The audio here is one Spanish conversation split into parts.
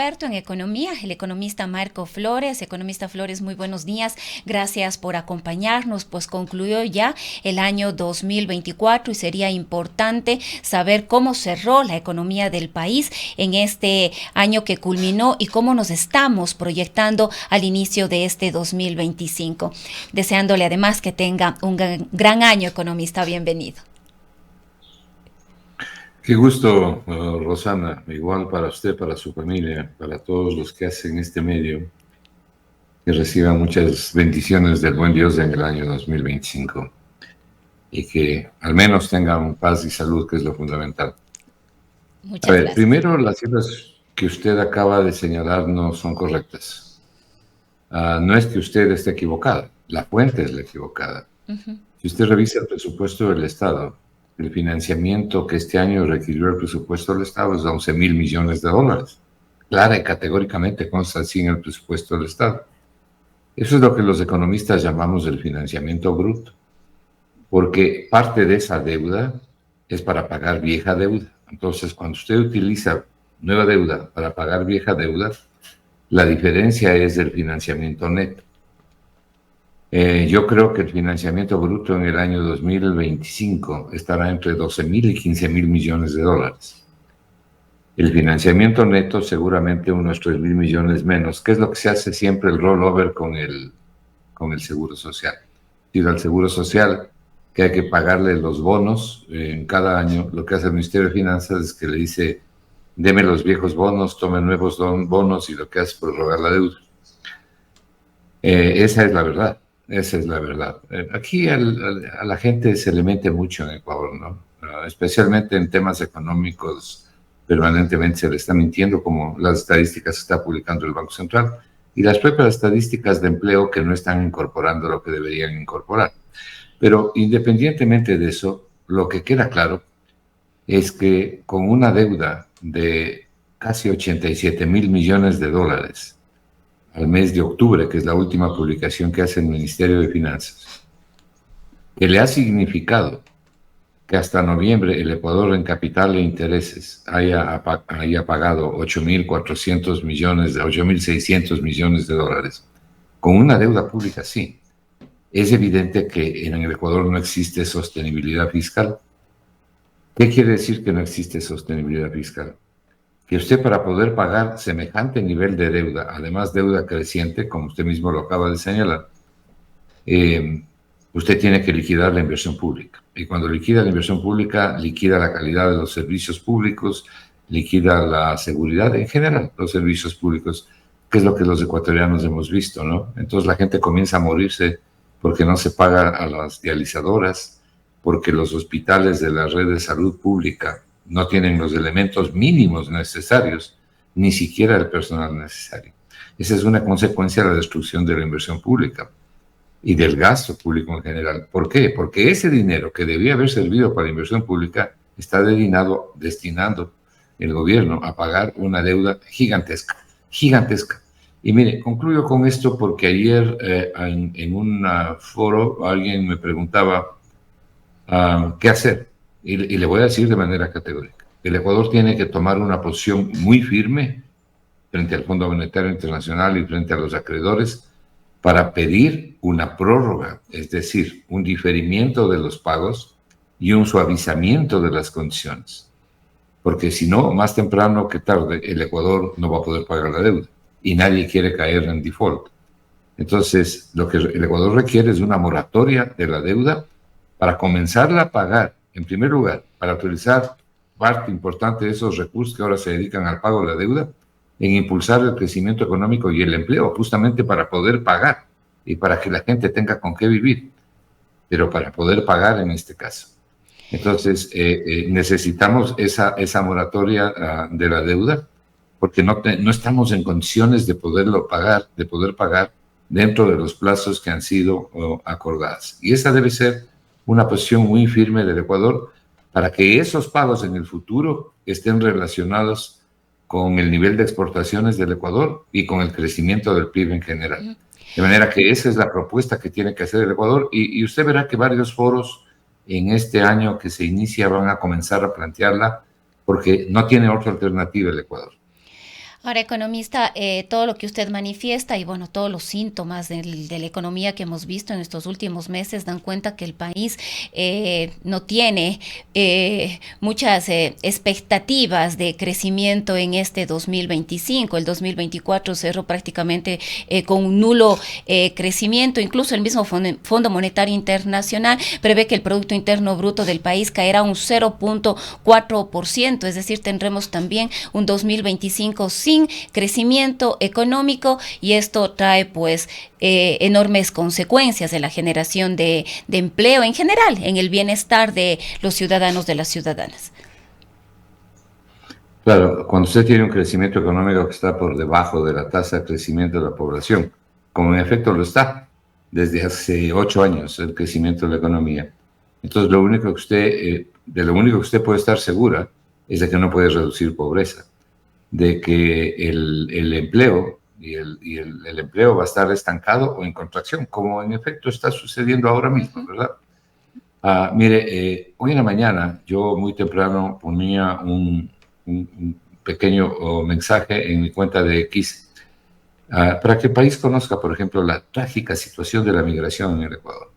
experto en economía, el economista Marco Flores. Economista Flores, muy buenos días. Gracias por acompañarnos. Pues concluyó ya el año 2024 y sería importante saber cómo cerró la economía del país en este año que culminó y cómo nos estamos proyectando al inicio de este 2025. Deseándole además que tenga un gran año, economista. Bienvenido. Qué gusto, Rosana, igual para usted, para su familia, para todos los que hacen este medio, que reciban muchas bendiciones del buen Dios en el año 2025 y que al menos tengan paz y salud, que es lo fundamental. A Muchas ver, gracias. primero las cifras que usted acaba de señalar no son correctas. No es que usted esté equivocada, la fuente es la equivocada. Uh-huh. Si usted revisa el presupuesto del Estado, el financiamiento que este año requirió el presupuesto del Estado es de 11.000 millones de dólares. Clara y categóricamente consta así en el presupuesto del Estado. Eso es lo que los economistas llamamos el financiamiento bruto, porque parte de esa deuda es para pagar vieja deuda. Entonces, cuando usted utiliza nueva deuda para pagar vieja deuda, la diferencia es del financiamiento neto. Yo creo que el financiamiento bruto en el año 2025 estará entre 12.000 y 15.000 millones de dólares. El financiamiento neto seguramente unos 3.000 millones menos, que es lo que se hace siempre el rollover con el Seguro Social. Ir al Seguro Social, que hay que pagarle los bonos en cada año, lo que hace el Ministerio de Finanzas es que le dice, deme los viejos bonos, tome nuevos bonos, y lo que hace es prorrogar la deuda. Esa es la verdad. Esa es la verdad. Aquí a la gente se le mente mucho en Ecuador, ¿no? Especialmente en temas económicos, permanentemente se le está mintiendo, como las estadísticas que está publicando el Banco Central y las propias estadísticas de empleo que no están incorporando lo que deberían incorporar. Pero independientemente de eso, lo que queda claro es que con una deuda de casi 87.000 millones de dólares, al mes de octubre, que es la última publicación que hace el Ministerio de Finanzas, que le ha significado que hasta noviembre el Ecuador en capital e intereses haya pagado 8.400 millones, 8.600 millones de dólares, con una deuda pública así. Es evidente que en el Ecuador no existe sostenibilidad fiscal. ¿Qué quiere decir que no existe sostenibilidad fiscal? Que usted, para poder pagar semejante nivel de deuda, además deuda creciente, como usted mismo lo acaba de señalar, usted tiene que liquidar la inversión pública. Y cuando liquida la inversión pública, liquida la calidad de los servicios públicos, liquida la seguridad, en general, los servicios públicos, que es lo que los ecuatorianos hemos visto, ¿no? Entonces la gente comienza a morirse porque no se paga a las dializadoras, porque los hospitales de la red de salud pública no tienen los elementos mínimos necesarios, ni siquiera el personal necesario. Esa es una consecuencia de la destrucción de la inversión pública y del gasto público en general. ¿Por qué? Porque ese dinero que debía haber servido para la inversión pública está destinando el gobierno a pagar una deuda gigantesca, gigantesca. Y mire, concluyo con esto porque ayer en un foro alguien me preguntaba qué hacer. Y le voy a decir de manera categórica. El Ecuador tiene que tomar una posición muy firme frente al Fondo Monetario Internacional y frente a los acreedores para pedir una prórroga, es decir, un diferimiento de los pagos y un suavizamiento de las condiciones. Porque si no, más temprano que tarde, el Ecuador no va a poder pagar la deuda y nadie quiere caer en default. Entonces, lo que el Ecuador requiere es una moratoria de la deuda para comenzarla a pagar, en primer lugar, para utilizar parte importante de esos recursos que ahora se dedican al pago de la deuda, en impulsar el crecimiento económico y el empleo, justamente para poder pagar y para que la gente tenga con qué vivir, pero para poder pagar en este caso. Entonces, necesitamos esa moratoria de la deuda, porque no estamos en condiciones de poder pagar dentro de los plazos que han sido acordados. Y esa debe ser una posición muy firme del Ecuador para que esos pagos en el futuro estén relacionados con el nivel de exportaciones del Ecuador y con el crecimiento del PIB en general. De manera que esa es la propuesta que tiene que hacer el Ecuador, y usted verá que varios foros en este año que se inicia van a comenzar a plantearla, porque no tiene otra alternativa el Ecuador. Ahora, economista, todo lo que usted manifiesta y bueno, todos los síntomas de la economía que hemos visto en estos últimos meses dan cuenta que el país no tiene muchas expectativas de crecimiento en este 2025. El 2024 cerró prácticamente con un nulo crecimiento. Incluso el mismo Fondo Monetario Internacional prevé que el Producto Interno Bruto del país caerá un 0.4%, es decir, tendremos también un 2025 sin crecimiento económico y esto trae pues enormes consecuencias de la generación de empleo en general, en el bienestar de los ciudadanos, de las ciudadanas. Claro, cuando usted tiene un crecimiento económico que está por debajo de la tasa de crecimiento de la población, como en efecto lo está desde hace 8 años el crecimiento de la economía, entonces de lo único que usted puede estar segura es de que no puede reducir pobreza, de que el empleo el empleo va a estar estancado o en contracción, como en efecto está sucediendo ahora mismo, ¿verdad? Mire, hoy en la mañana yo muy temprano ponía un pequeño mensaje en mi cuenta de X para que el país conozca, por ejemplo, la trágica situación de la migración en el Ecuador.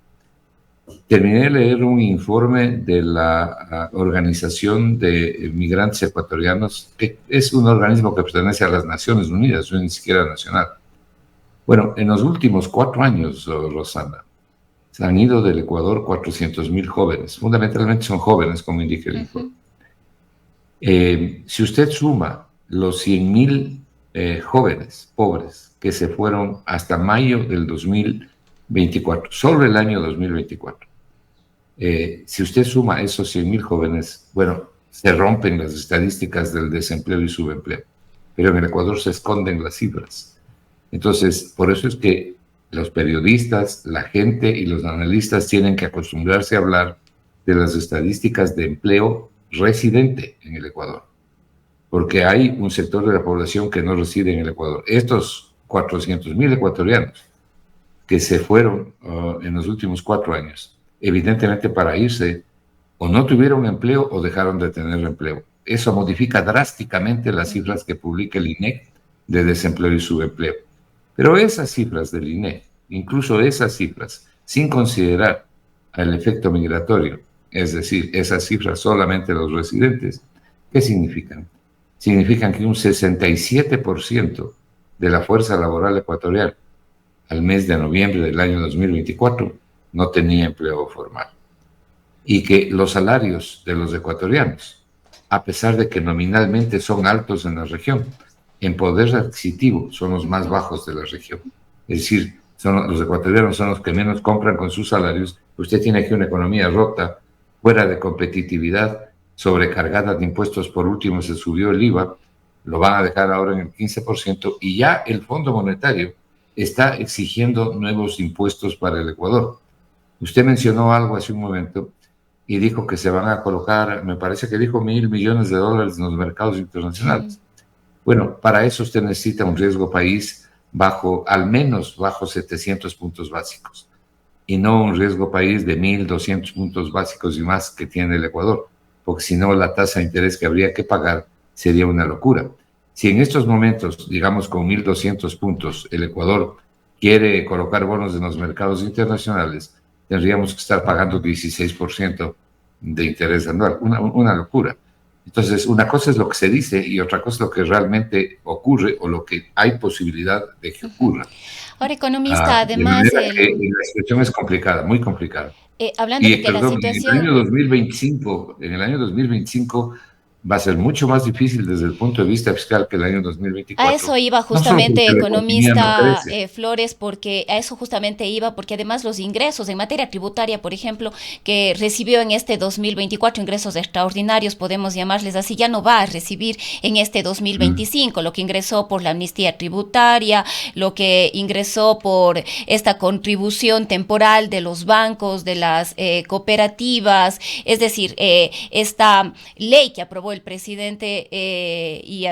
Terminé de leer un informe de la Organización de Migrantes Ecuatorianos, que es un organismo que pertenece a las Naciones Unidas, no es ni siquiera nacional. Bueno, en los últimos 4 años, Rosana, se han ido del Ecuador 400.000 jóvenes. Fundamentalmente son jóvenes, como indica el informe. Si usted suma los 100.000 jóvenes pobres que se fueron hasta mayo del 2024, solo el año 2024, si usted suma esos 100.000 jóvenes, bueno, se rompen las estadísticas del desempleo y subempleo, pero en el Ecuador se esconden las cifras. Entonces, por eso es que los periodistas, la gente y los analistas tienen que acostumbrarse a hablar de las estadísticas de empleo residente en el Ecuador, porque hay un sector de la población que no reside en el Ecuador. Estos 400.000 ecuatorianos que se fueron en los últimos 4 años, evidentemente para irse, o no tuvieron empleo o dejaron de tener empleo. Eso modifica drásticamente las cifras que publica el INEC de desempleo y subempleo. Pero esas cifras del INEC, incluso esas cifras, sin considerar el efecto migratorio, es decir, esas cifras solamente los residentes, ¿qué significan? Significan que un 67% de la fuerza laboral ecuatoriana al mes de noviembre del año 2024 no tenía empleo formal. Y que los salarios de los ecuatorianos, a pesar de que nominalmente son altos en la región, en poder adquisitivo son los más bajos de la región. Es decir, los ecuatorianos son los que menos compran con sus salarios. Usted tiene aquí una economía rota, fuera de competitividad, sobrecargada de impuestos. Por último, se subió el IVA, lo van a dejar ahora en el 15%, y ya el Fondo Monetario está exigiendo nuevos impuestos para el Ecuador. Usted mencionó algo hace un momento y dijo que se van a colocar, me parece que dijo $1.000 millones en los mercados internacionales. Bueno, para eso usted necesita un riesgo país al menos bajo 700 puntos básicos, y no un riesgo país de 1.200 puntos básicos y más que tiene el Ecuador, porque si no la tasa de interés que habría que pagar sería una locura. Si en estos momentos, digamos con 1.200 puntos, el Ecuador quiere colocar bonos en los mercados internacionales, tendríamos que estar pagando 16% de interés anual, una locura. Entonces, una cosa es lo que se dice y otra cosa es lo que realmente ocurre o lo que hay posibilidad de que ocurra. Ahora, economista, además... La situación es complicada, muy complicada. Hablando de que la situación... En el año 2025 va a ser mucho más difícil desde el punto de vista fiscal que el año 2024. A eso iba justamente, economista Flores, porque a eso justamente iba, porque además los ingresos en materia tributaria, por ejemplo, que recibió en este 2024, ingresos extraordinarios, podemos llamarles así, ya no va a recibir en este 2025, lo que ingresó por la amnistía tributaria, lo que ingresó por esta contribución temporal de los bancos, de las cooperativas, es decir, esta ley que aprobó el presidente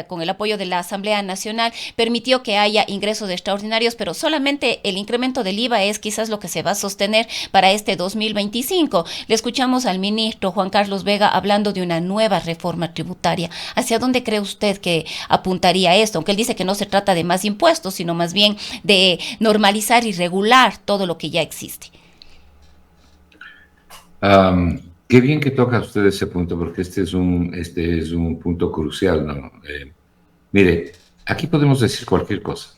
con el apoyo de la Asamblea Nacional permitió que haya ingresos extraordinarios, pero solamente el incremento del IVA es quizás lo que se va a sostener para este 2025. Le escuchamos al ministro Juan Carlos Vega hablando de una nueva reforma tributaria. ¿Hacia dónde cree usted que apuntaría esto? Aunque él dice que no se trata de más impuestos, sino más bien de normalizar y regular todo lo que ya existe. Qué bien que toca usted ese punto, porque este es un punto crucial, ¿no? Mire, aquí podemos decir cualquier cosa,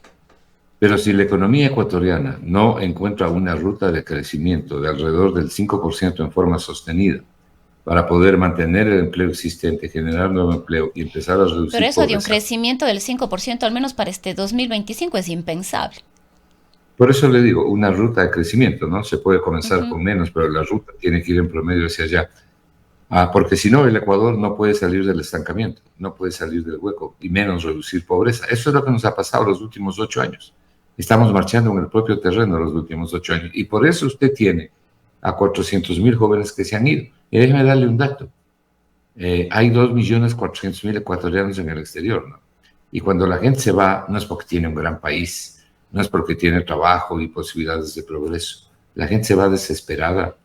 pero si la economía ecuatoriana no encuentra una ruta de crecimiento de alrededor del 5% en forma sostenida, para poder mantener el empleo existente, generar nuevo empleo y empezar a reducir Pero eso pobreza. de un crecimiento del 5%, al menos para este 2025, es impensable. Por eso le digo, una ruta de crecimiento, ¿no? Se puede comenzar con menos, pero la ruta tiene que ir en promedio hacia allá. Porque si no, el Ecuador no puede salir del estancamiento, no puede salir del hueco, y menos reducir pobreza. Eso es lo que nos ha pasado los últimos 8 años. Estamos marchando en el propio terreno los últimos 8 años. Y por eso usted tiene a 400,000 jóvenes que se han ido. Y déjeme darle un dato. Hay 2.400.000 ecuatorianos en el exterior, ¿no? Y cuando la gente se va, no es porque tiene un gran país, no es porque tiene trabajo y posibilidades de progreso. La gente se va desesperada,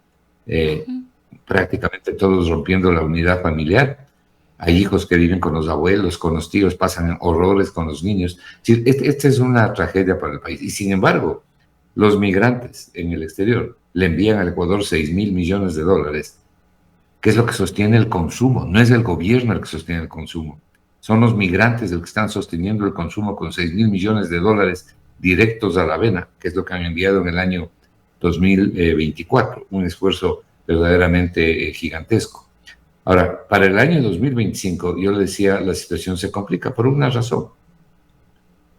prácticamente todos rompiendo la unidad familiar. Hay hijos que viven con los abuelos, con los tíos, pasan horrores con los niños. Esta es una tragedia para el país. Y sin embargo, los migrantes en el exterior le envían al Ecuador 6.000 millones de dólares, que es lo que sostiene el consumo. No es el gobierno el que sostiene el consumo. Son los migrantes los que están sosteniendo el consumo con 6.000 millones de dólares directos a la vena, que es lo que han enviado en el año 2024. Un esfuerzo verdaderamente gigantesco. Ahora, para el año 2025, yo le decía, la situación se complica por una razón.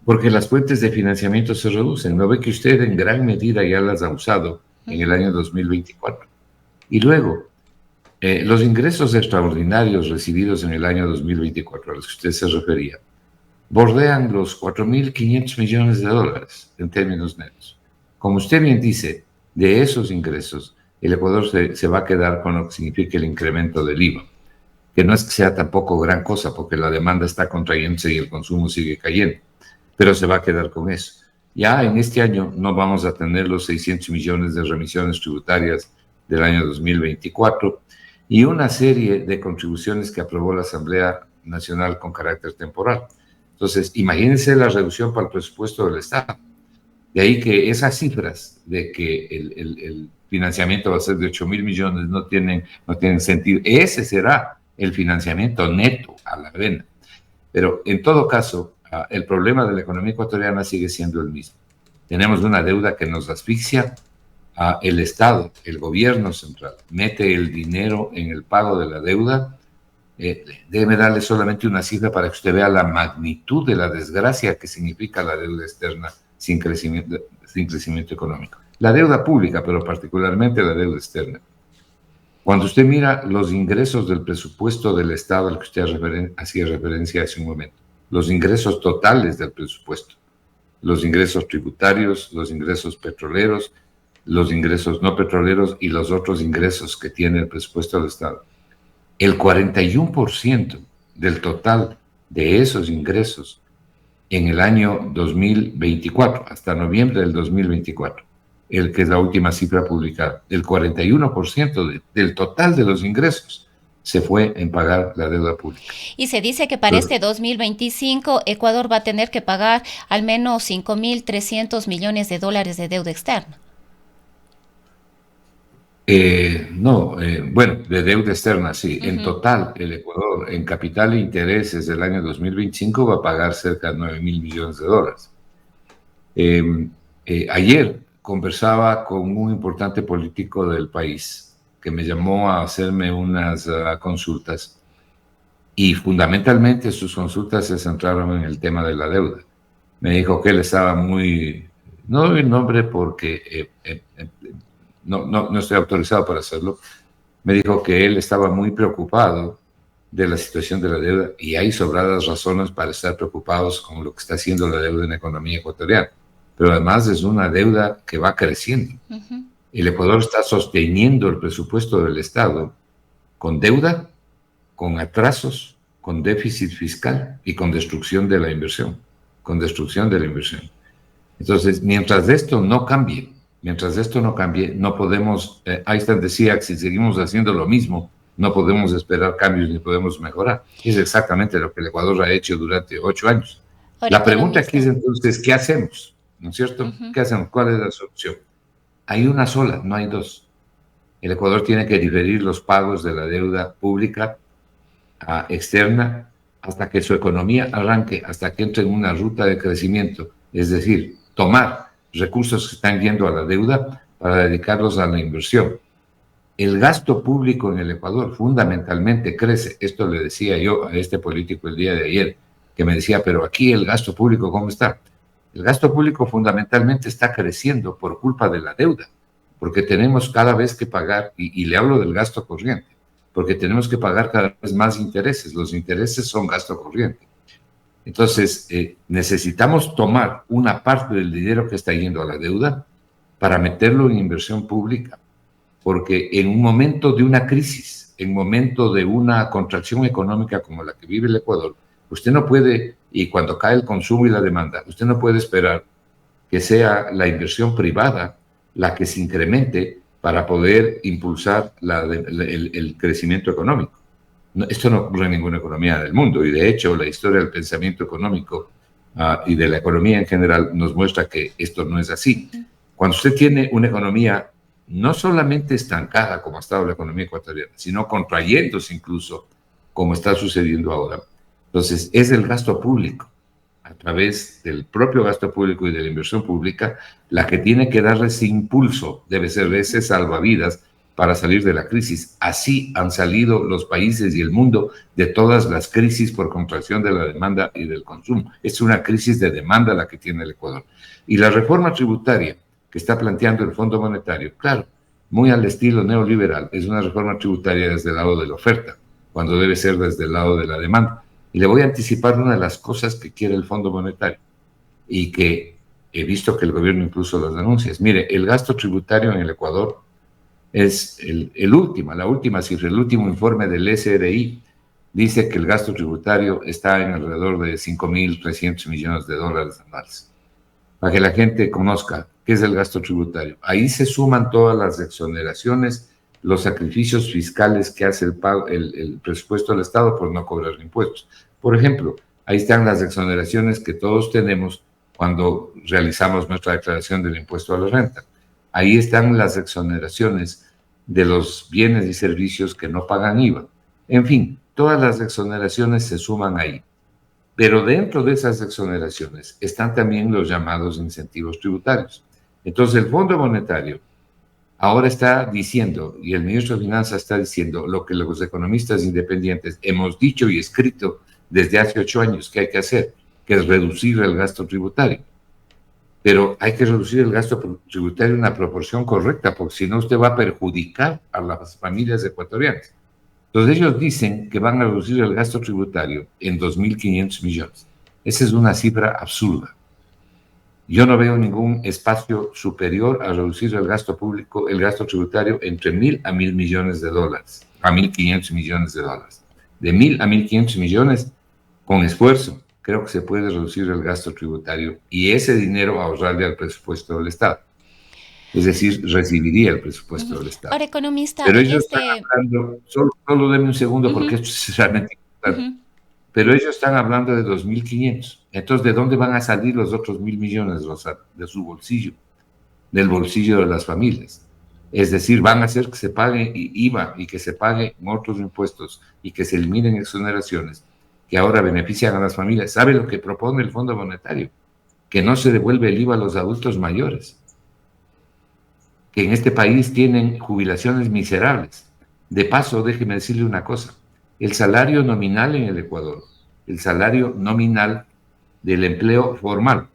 Porque las fuentes de financiamiento se reducen. ¿No ve que usted en gran medida ya las ha usado en el año 2024? Y luego, los ingresos extraordinarios recibidos en el año 2024, a los que usted se refería, bordean los 4.500 millones de dólares en términos netos. Como usted bien dice, de esos ingresos, el Ecuador se va a quedar con lo que significa el incremento del IVA, que no es que sea tampoco gran cosa, porque la demanda está contrayéndose y el consumo sigue cayendo, pero se va a quedar con eso. Ya en este año no vamos a tener los 600 millones de remisiones tributarias del año 2024 y una serie de contribuciones que aprobó la Asamblea Nacional con carácter temporal. Entonces, imagínense la reducción para el presupuesto del Estado. De ahí que esas cifras de que el financiamiento va a ser de 8.000 millones no tienen sentido. Ese será el financiamiento neto a la vena. Pero en todo caso, el problema de la economía ecuatoriana sigue siendo el mismo. Tenemos una deuda que nos asfixia. El Estado, el gobierno central, mete el dinero en el pago de la deuda. Déjeme darle solamente una cifra para que usted vea la magnitud de la desgracia que significa la deuda externa sin crecimiento económico. La deuda pública, pero particularmente la deuda externa. Cuando usted mira los ingresos del presupuesto del Estado al que usted hacía referencia hace un momento, los ingresos totales del presupuesto, los ingresos tributarios, los ingresos petroleros, los ingresos no petroleros y los otros ingresos que tiene el presupuesto del Estado, el 41% del total de esos ingresos en el año 2024, hasta noviembre del 2024, el que es la última cifra publicada, el 41% del total de los ingresos se fue en pagar la deuda pública. Y se dice que para este 2025 Ecuador va a tener que pagar al menos 5.300 millones de dólares de deuda externa. Bueno, de deuda externa, sí. En total, el Ecuador, en capital e intereses del año 2025, va a pagar cerca de 9.000 millones de dólares. Ayer conversaba con un importante político del país que me llamó a hacerme unas consultas y fundamentalmente sus consultas se centraron en el tema de la deuda. Me dijo que él estaba no doy el nombre porque no estoy autorizado para hacerlo. Me dijo que él estaba muy preocupado de la situación de la deuda y hay sobradas razones para estar preocupados con lo que está haciendo la deuda en la economía ecuatoriana. Pero además es una deuda que va creciendo. El Ecuador está sosteniendo el presupuesto del Estado con deuda, con atrasos con déficit fiscal y con destrucción de la inversión, con destrucción de la inversión. Entonces, mientras esto no cambie, no podemos, Einstein decía que si seguimos haciendo lo mismo, no podemos esperar cambios ni podemos mejorar. Es exactamente lo que el Ecuador ha hecho durante 8 años. Ahora, La pregunta aquí economista. es entonces, ¿qué hacemos? ¿No es cierto? ¿Qué hacemos? ¿Cuál es la solución? Hay una sola, no hay dos. El Ecuador tiene que diferir los pagos de la deuda pública externa hasta que su economía arranque, hasta que entre en una ruta de crecimiento. Es decir, tomar recursos que están yendo a la deuda para dedicarlos a la inversión. El gasto público en el Ecuador fundamentalmente crece. Esto le decía yo a este político el día de ayer, que me decía, pero aquí el gasto público, ¿cómo está? El gasto público fundamentalmente está creciendo por culpa de la deuda, porque tenemos cada vez que pagar, y le hablo del gasto corriente, porque tenemos que pagar cada vez más intereses. Los intereses son gasto corriente. Entonces, necesitamos tomar una parte del dinero que está yendo a la deuda para meterlo en inversión pública, porque en un momento de una crisis, en un momento de una contracción económica como la que vive el Ecuador, usted no puede, y cuando cae el consumo y la demanda, usted no puede esperar que sea la inversión privada la que se incremente para poder impulsar el crecimiento económico. No, esto no ocurre en ninguna economía del mundo, y de hecho la historia del pensamiento económico y de la economía en general nos muestra que esto no es así. Cuando usted tiene una economía no solamente estancada como ha estado la economía ecuatoriana, sino contrayéndose incluso, como está sucediendo ahora, entonces es el gasto público, a través del propio gasto público y de la inversión pública, la que tiene que darle ese impulso, debe ser ese salvavidas para salir de la crisis. Así han salido los países y el mundo de todas las crisis por contracción de la demanda y del consumo. Es una crisis de demanda la que tiene el Ecuador. Y la reforma tributaria que está planteando el Fondo Monetario, claro, muy al estilo neoliberal, es una reforma tributaria desde el lado de la oferta, cuando debe ser desde el lado de la demanda. Y le voy a anticipar una de las cosas que quiere el Fondo Monetario y que he visto que el gobierno incluso las anuncia. Mire, el gasto tributario en el Ecuador es la última cifra, el último informe del SRI dice que el gasto tributario está en alrededor de 5.300 millones de dólares anuales. Para que la gente conozca qué es el gasto tributario. Ahí se suman todas las exoneraciones, los sacrificios fiscales que hace el presupuesto del Estado por no cobrar impuestos. Por ejemplo, ahí están las exoneraciones que todos tenemos cuando realizamos nuestra declaración del impuesto a la renta. Ahí están las exoneraciones de los bienes y servicios que no pagan IVA. En fin, todas las exoneraciones se suman ahí. Pero dentro de esas exoneraciones están también los llamados incentivos tributarios. Entonces, el Fondo Monetario ahora está diciendo, y el ministro de Finanzas está diciendo, lo que los economistas independientes hemos dicho y escrito desde hace 8 años que hay que hacer, que es reducir el gasto tributario. Pero hay que reducir el gasto tributario en una proporción correcta, porque si no usted va a perjudicar a las familias ecuatorianas. Entonces ellos dicen que van a reducir el gasto tributario en 2.500 millones. Esa es una cifra absurda. Yo no veo ningún espacio superior a reducir el gasto público, el gasto tributario entre 1.000 a 1.000 millones de dólares, a 1.500 millones de dólares. De 1.000 a 1.500 millones, con esfuerzo, creo que se puede reducir el gasto tributario y ese dinero ahorrarle al presupuesto del Estado. Es decir, recibiría el presupuesto del Estado. Ahora, economista, pero ellos están hablando, solo denme un segundo porque esto es realmente importante. Pero ellos están hablando de 2.500. Entonces, ¿de dónde van a salir los otros 1.000 millones, Rosa? De su bolsillo, del bolsillo de las familias. Es decir, van a hacer que se pague IVA y que se paguen otros impuestos y que se eliminen exoneraciones que ahora benefician a las familias. ¿Sabe lo que propone el Fondo Monetario? Que no se devuelve el IVA a los adultos mayores, que en este país tienen jubilaciones miserables. De paso, déjeme decirle una cosa. El salario nominal en el Ecuador, el salario nominal del empleo formal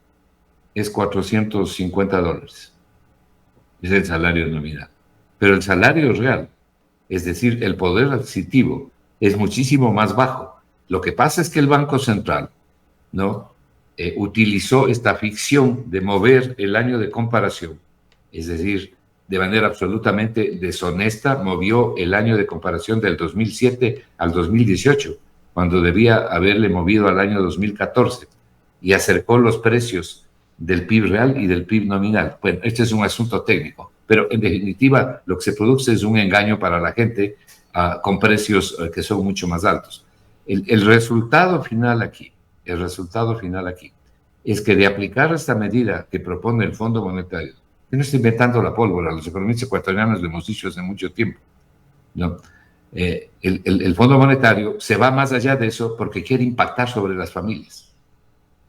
es $450. Es el salario nominal. Pero el salario real, es decir, el poder adquisitivo, es muchísimo más bajo. Lo que pasa es que el Banco Central, ¿no? Utilizó esta ficción de mover el año de comparación, es decir, de manera absolutamente deshonesta, movió el año de comparación del 2007 al 2018 cuando debía haberle movido al año 2014 y acercó los precios del PIB real y del PIB nominal. Bueno, este es un asunto técnico, pero en definitiva lo que se produce es un engaño para la gente con precios que son mucho más altos. El resultado final aquí es que de aplicar esta medida que propone el Fondo Monetario, que no está inventando la pólvora, los economistas ecuatorianos lo hemos dicho hace mucho tiempo, ¿no? El Fondo Monetario se va más allá de eso porque quiere impactar sobre las familias.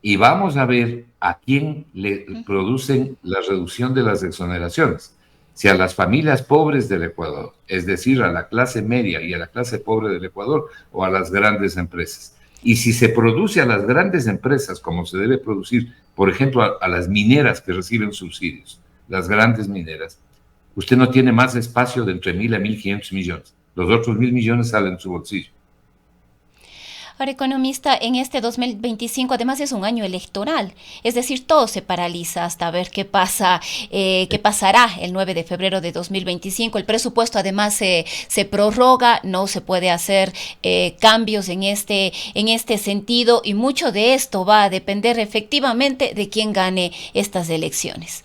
Y vamos a ver a quién le producen la reducción de las exoneraciones. Si a las familias pobres del Ecuador, es decir, a la clase media y a la clase pobre del Ecuador, o a las grandes empresas. Y si se produce a las grandes empresas, como se debe producir, por ejemplo, a las mineras que reciben subsidios, las grandes mineras, usted no tiene más espacio de entre 1.000 a 1.500 millones. Los otros 1.000 millones salen de su bolsillo. Ahora, economista, en este 2025 además es un año electoral, es decir, todo se paraliza hasta ver qué pasa, qué pasará el 9 de febrero de 2025. El presupuesto además se prorroga, no se puede hacer cambios en este sentido, y mucho de esto va a depender efectivamente de quién gane estas elecciones.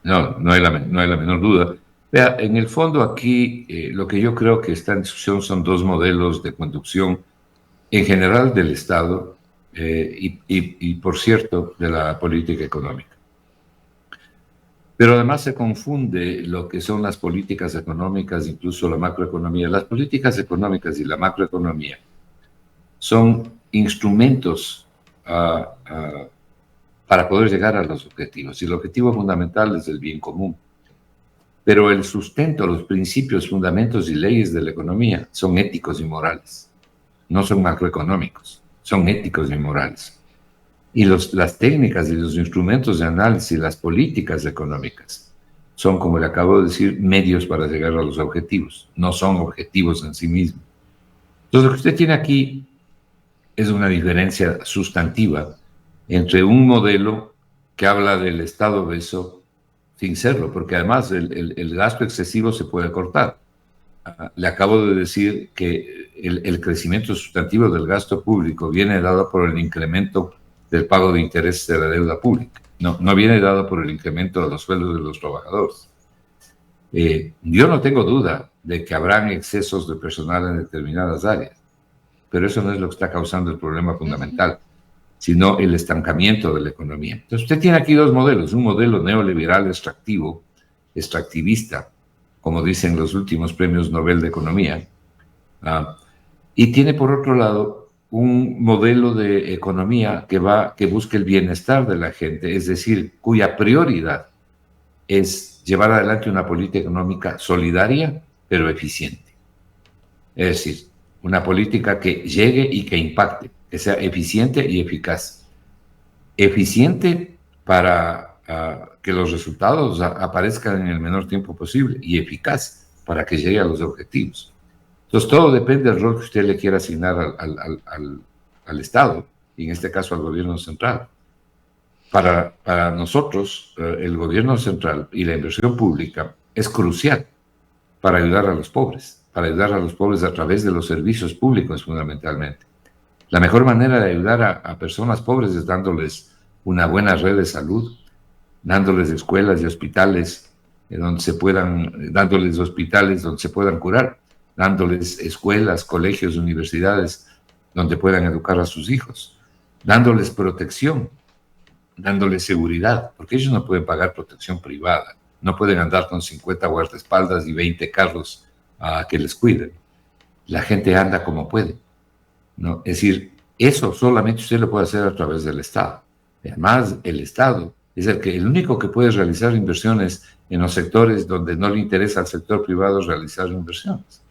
No hay la menor duda. Vea, en el fondo aquí lo que yo creo que está en discusión son dos modelos de conducción en general del Estado y, por cierto, de la política económica. Pero además se confunde lo que son las políticas económicas, incluso la macroeconomía. Las políticas económicas y la macroeconomía son instrumentos para poder llegar a los objetivos. Y el objetivo fundamental es el bien común. Pero el sustento, los principios, fundamentos y leyes de la economía son éticos y morales. No son macroeconómicos, son éticos y morales. Y las técnicas y los instrumentos de análisis, las políticas económicas, son, como le acabo de decir, medios para llegar a los objetivos. No son objetivos en sí mismos. Entonces, lo que usted tiene aquí es una diferencia sustantiva entre un modelo que habla del Estado obeso sin serlo, porque además el gasto excesivo se puede cortar. Le acabo de decir que el crecimiento sustantivo del gasto público viene dado por el incremento del pago de intereses de la deuda pública, no viene dado por el incremento de los sueldos de los trabajadores. Yo no tengo duda de que habrán excesos de personal en determinadas áreas, pero eso no es lo que está causando el problema fundamental, sino el estancamiento de la economía. Entonces usted tiene aquí dos modelos, un modelo neoliberal extractivo, extractivista, como dicen los últimos premios Nobel de Economía, y tiene por otro lado un modelo de economía que busque el bienestar de la gente, es decir, cuya prioridad es llevar adelante una política económica solidaria, pero eficiente. Es decir, una política que llegue y que impacte, que sea eficiente y eficaz. Eficiente para que los resultados aparezcan en el menor tiempo posible, y eficaz para que llegue a los objetivos. Entonces, todo depende del rol que usted le quiera asignar al Estado, y en este caso al gobierno central. Para nosotros, el gobierno central y la inversión pública es crucial para ayudar a los pobres a través de los servicios públicos fundamentalmente. La mejor manera de ayudar a personas pobres es dándoles una buena red de salud, dándoles escuelas y hospitales dándoles hospitales donde se puedan curar, dándoles escuelas, colegios, universidades donde puedan educar a sus hijos, dándoles protección, dándoles seguridad, porque ellos no pueden pagar protección privada, no pueden andar con 50 guardaespaldas y 20 carros que les cuiden. La gente anda como puede, ¿no? Es decir, eso solamente usted lo puede hacer a través del Estado. Además, el Estado es el único que puede realizar inversiones en los sectores donde no le interesa al sector privado realizar inversiones.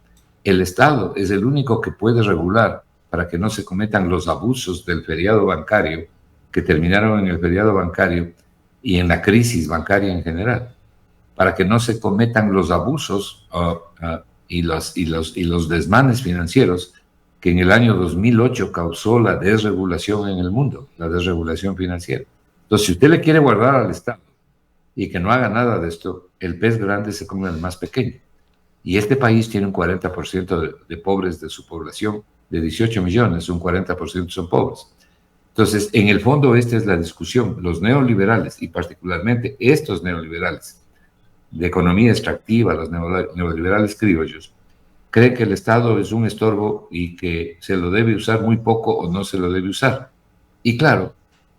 El Estado es el único que puede regular para que no se cometan los abusos del feriado bancario, que terminaron en el feriado bancario y en la crisis bancaria en general, para que no se cometan los abusos y los desmanes financieros que en el año 2008 causó la desregulación en el mundo, la desregulación financiera. Entonces, si usted le quiere guardar al Estado y que no haga nada de esto, el pez grande se come al más pequeño. Y este país tiene un 40% de pobres de su población, de 18 millones, un 40% son pobres. Entonces, en el fondo, esta es la discusión. Los neoliberales, y particularmente estos neoliberales de economía extractiva, los neoliberales criollos, creen que el Estado es un estorbo y que se lo debe usar muy poco o no se lo debe usar. Y claro,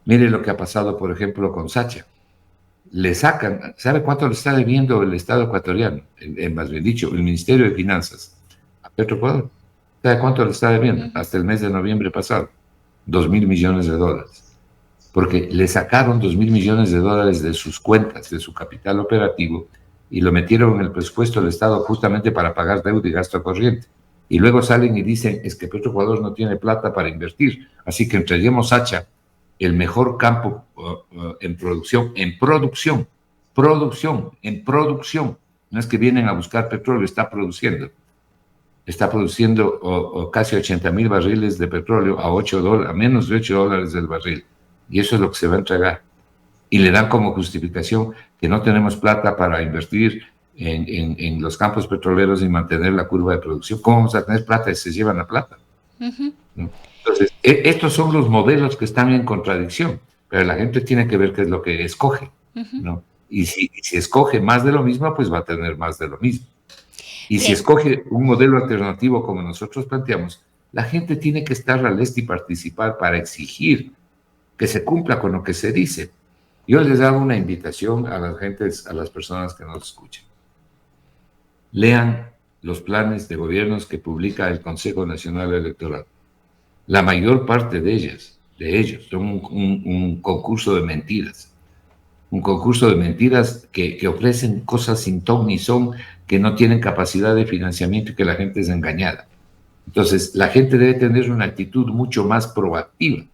mire lo que ha pasado, por ejemplo, con Sacha. Le sacan, ¿sabe cuánto le está debiendo el Estado ecuatoriano? Más bien dicho, el Ministerio de Finanzas a Petroecuador. ¿Sabe cuánto le está debiendo? Hasta el mes de noviembre pasado. 2.000 millones de dólares. Porque le sacaron 2.000 millones de dólares de sus cuentas, de su capital operativo, y lo metieron en el presupuesto del Estado justamente para pagar deuda y gasto corriente. Y luego salen y dicen, es que Petroecuador no tiene plata para invertir, así que entreguemos Hacha, el mejor campo en producción. No es que vienen a buscar petróleo, está produciendo casi 80.000 barriles de petróleo a menos de $8 del barril. Y eso es lo que se va a entregar. Y le dan como justificación que no tenemos plata para invertir en los campos petroleros y mantener la curva de producción. ¿Cómo vamos a tener plata si se llevan la plata? Entonces, estos son los modelos que están en contradicción, pero la gente tiene que ver qué es lo que escoge, ¿no? Y si escoge más de lo mismo, pues va a tener más de lo mismo. Y si escoge un modelo alternativo como nosotros planteamos, la gente tiene que estar realista y participar para exigir que se cumpla con lo que se dice. Yo les hago una invitación a las personas que nos escuchan. Lean los planes de gobiernos que publica el Consejo Nacional Electoral. La mayor parte de ellos son un concurso de mentiras. Un concurso de mentiras que ofrecen cosas sin ton ni son, que no tienen capacidad de financiamiento y que la gente es engañada. Entonces, la gente debe tener una actitud mucho más proactiva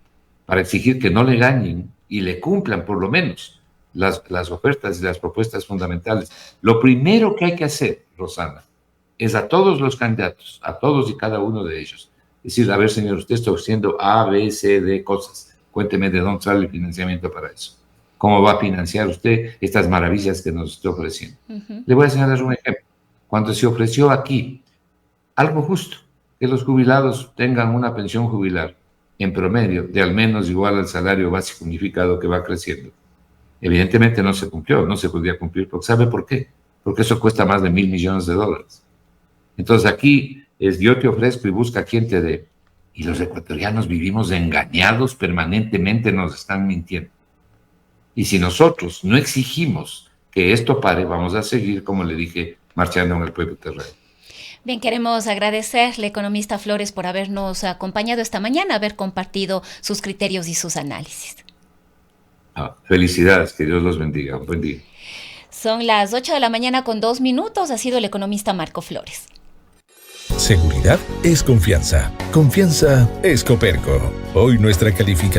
para exigir que no le engañen y le cumplan por lo menos las ofertas y las propuestas fundamentales. Lo primero que hay que hacer, Rosana, es a todos los candidatos, a todos y cada uno de ellos, decir, a ver, señor, usted está ofreciendo A, B, C, D cosas. Cuénteme de dónde sale el financiamiento para eso. ¿Cómo va a financiar usted estas maravillas que nos está ofreciendo? Le voy a señalar un ejemplo. Cuando se ofreció aquí algo justo, que los jubilados tengan una pensión jubilar en promedio de al menos igual al salario básico unificado que va creciendo, evidentemente no se cumplió, no se podía cumplir. ¿Sabe por qué? Porque eso cuesta más de $1.000 millones. Entonces aquí es yo te ofrezco y busca quien te dé. Y los ecuatorianos vivimos engañados permanentemente, nos están mintiendo. Y si nosotros no exigimos que esto pare, vamos a seguir, como le dije, marchando en el propio terreno. Bien, queremos agradecerle, economista Flores, por habernos acompañado esta mañana, haber compartido sus criterios y sus análisis. Felicidades, que Dios los bendiga. Un buen día. Son las 8:02 a.m. Ha sido el economista Marco Flores. Seguridad es confianza. Confianza es Coperco. Hoy nuestra calificación